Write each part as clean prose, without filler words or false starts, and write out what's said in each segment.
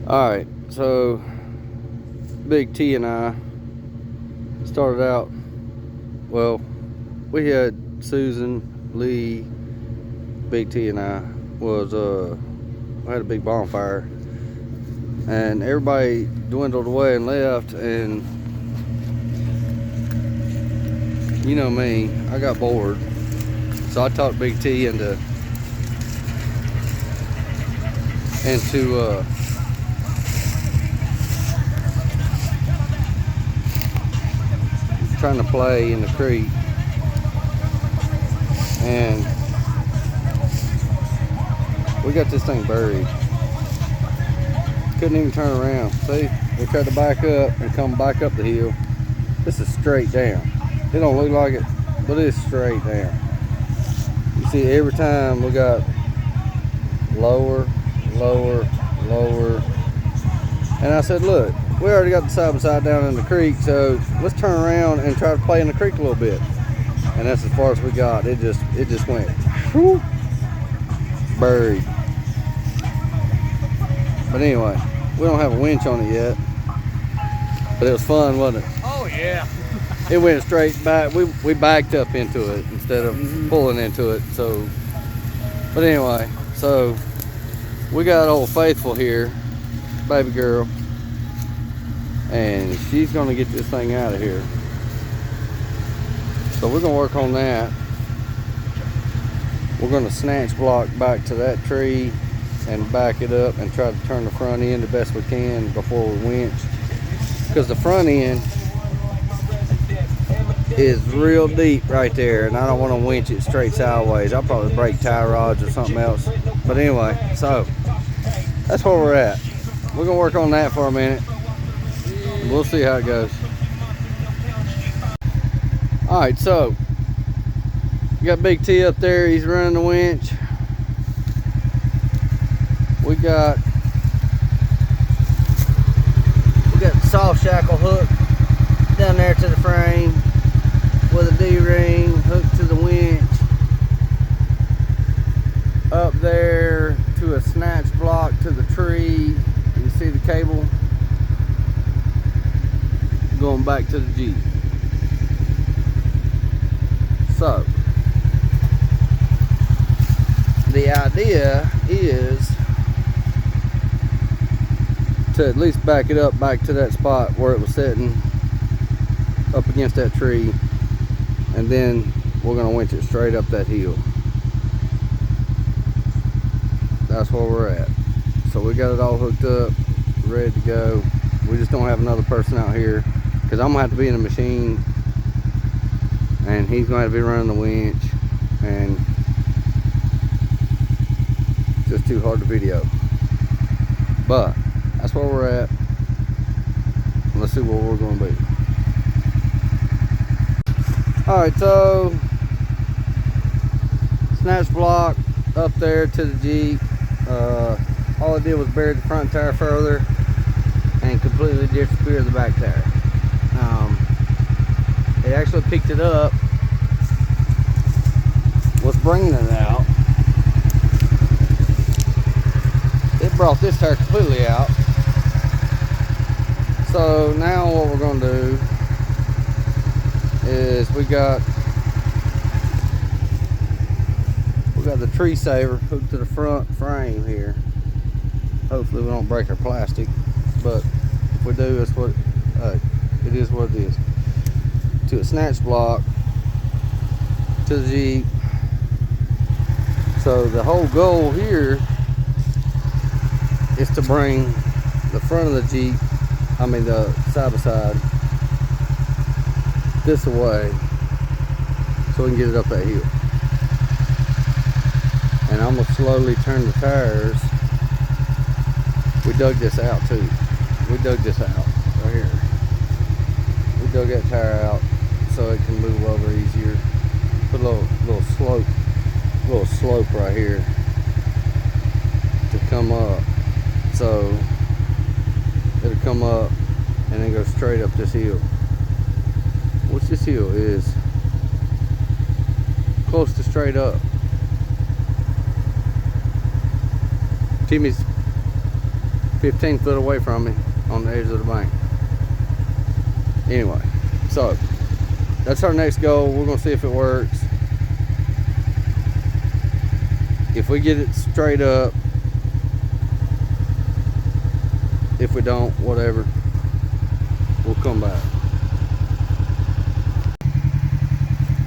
Alright, so Big T and I started out, well, we had Susan, Lee, Big T and I we had a big bonfire, and everybody dwindled away and left, and you know me, I got bored, so I talked Big T into trying to play in the creek, and we got this thing buried. Couldn't even turn around. See, we tried to back up and come back up the hill. This is straight down. It don't look like it, but it's straight down. You see, every time we got lower, lower, lower. And I said, look, we already got the side by side down in the creek, so let's turn around and try to play in the creek a little bit. And that's as far as we got. It just went whoop, buried. But anyway, we don't have a winch on it yet. But it was fun, wasn't it? Oh yeah. It went straight back. We backed up into it instead of pulling into it. So, but anyway, so we got old Faithful here, baby girl, and she's gonna get this thing out of here. So we're gonna work on that. We're gonna snatch block back to that tree and back it up and try to turn the front end the best we can before we winch, because the front end is real deep right there, and I don't want to winch it straight sideways. I'll probably break tie rods or something else. But anyway, so that's where we're at. We're gonna work on that for a minute. We'll see how it goes. All right, so we got Big T up there. He's running the winch. We got the soft shackle hook down there to the frame with a D-ring hooked to the winch. Up there to a snatch block to the tree. You see the cable going back to the Jeep. So the idea is to at least back it up back to that spot where it was sitting up against that tree, and then we're gonna winch it straight up that hill. That's where we're at. So we got it all hooked up, ready to go. We just don't have another person out here, because I'm gonna have to be in the machine and he's gonna have to be running the winch, and it's just too hard to video. But that's where we're at. Let's see where we're gonna be. All right, so snatch block up there to the Jeep. All it did was bury the front tire further and completely disappear the back tire. It actually picked it up. What's bringing it out? It brought this tire completely out. So now what we're gonna do is we got the tree saver hooked to the front frame here. Hopefully we don't break our plastic, but if we do, it's what it is what it is. To a snatch block to the Jeep. So the whole goal here is to bring the front of the Jeep, I mean the side by side, this away so we can get it up that hill. And I'm gonna slowly turn the tires. We dug this out too. We dug this out right here. We dug that tire out so it can move over easier. Put a little slope right here to come up. So it'll come up and then go straight up this hill. Which this hill is close to straight up. Timmy's 15 foot away from me on the edge of the bank. Anyway, so that's our next goal. We're gonna see if it works. If we get it straight up, if we don't, whatever, we'll come back.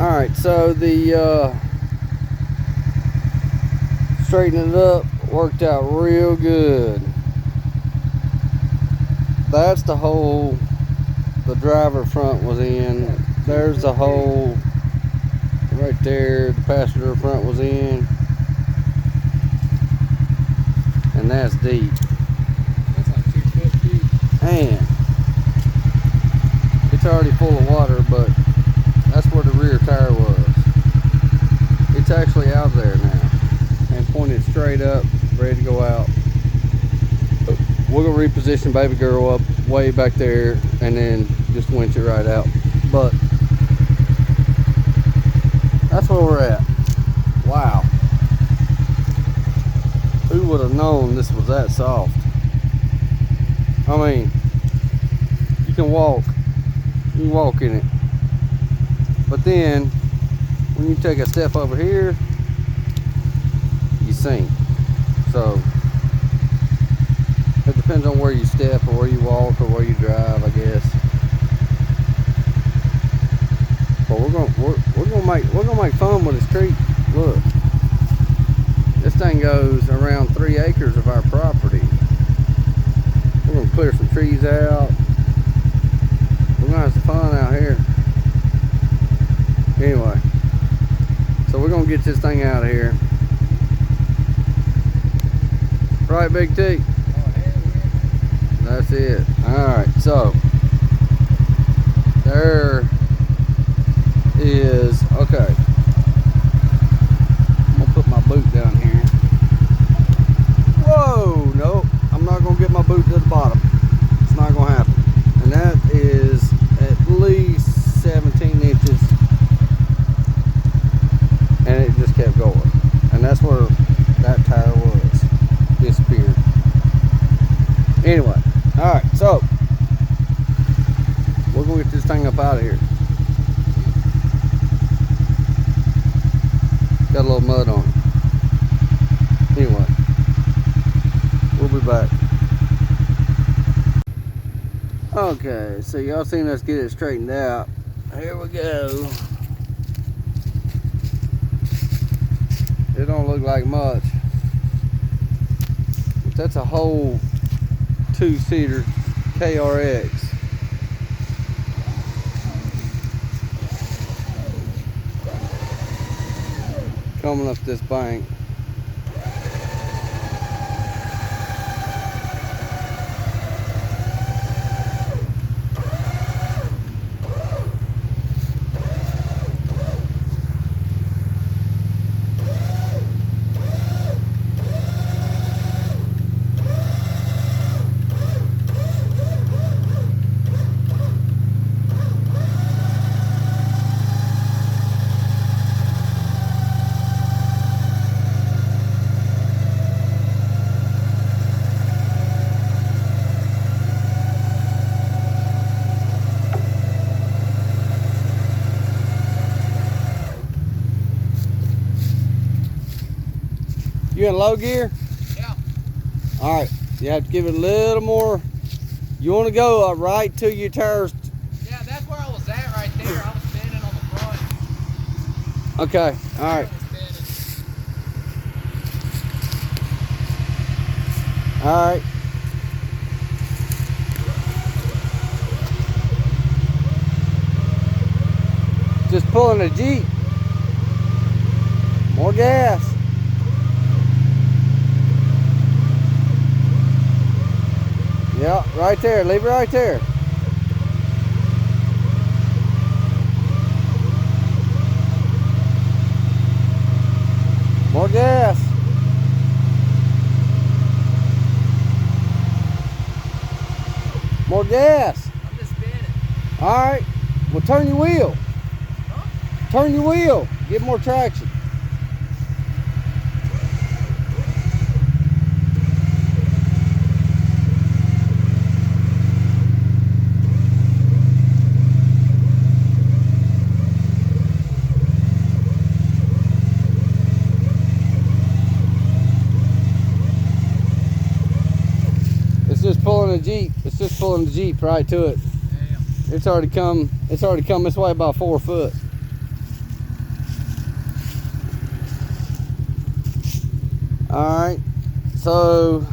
All right, so the straightening it up worked out real good. That's the hole the driver front was in. There's the hole right there the passenger front was in, and that's deep. That's like 2 foot deep. And it's already full of water, but that's where the rear tire was. It's actually out there now and pointed straight up, ready to go out. We're gonna reposition baby girl up way back there and then just winch it right out. But that's where we're at. Wow. Who would have known this was that soft? I mean, you can walk in it. But then when you take a step over here, you sink. So it depends on where you step or where you walk or where you drive, I guess. But we're gonna make fun with this creek. Look, this thing goes around 3 acres of our property. We're gonna clear some trees out. We're gonna have some fun out here. Anyway, so we're gonna get this thing out of here. Right, Big T? That's it. Alright, so there is, okay. I'm gonna put my boot down here. Whoa, nope. I'm not gonna get my boot to the bottom. It's not gonna happen. And that is at least 17 inches. And it just kept going. And that's where that tire was. Disappeared. Anyway. Alright, so we're gonna get this thing up out of here. Got a little mud on it. Anyway, we'll be back. Okay, so y'all seen us get it straightened out. Here we go. It don't look like much. But that's a whole 2-seater KRX. Coming up this bank. You in low gear? Yeah. All right. You have to give it a little more. You want to go right to your tires. Yeah, that's where I was at right there. I was standing on the front. Okay. All right. All right. Just pulling a Jeep. More gas. Yeah, right there. Leave it right there. More gas. More gas. I'm just spinning. All right. Well, turn your wheel. Huh? Turn your wheel. Get more traction. just pulling a Jeep. It's just pulling the Jeep right to it. Damn. It's already come this way about 4 foot. Alright, so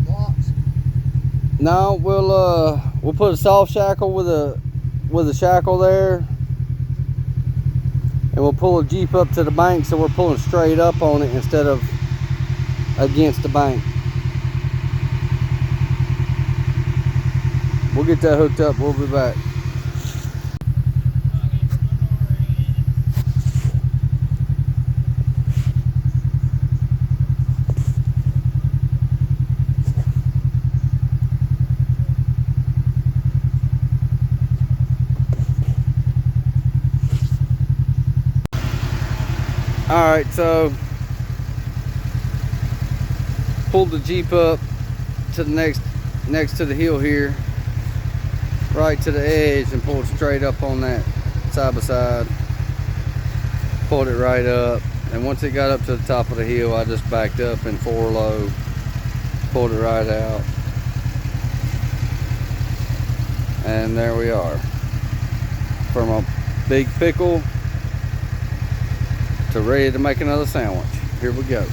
Blocks. now we'll put a soft shackle with a shackle there, and we'll pull a Jeep up to the bank so we're pulling straight up on it instead of against the bank. We'll get that hooked up. We'll be back. Alright, so pulled the Jeep up to the next to the hill here, right to the edge, and pulled straight up on that side by side. Pulled it right up, and once it got up to the top of the hill, I just backed up in 4 low, pulled it right out, and there we are. From a big pickle to ready to make another sandwich. Here we go.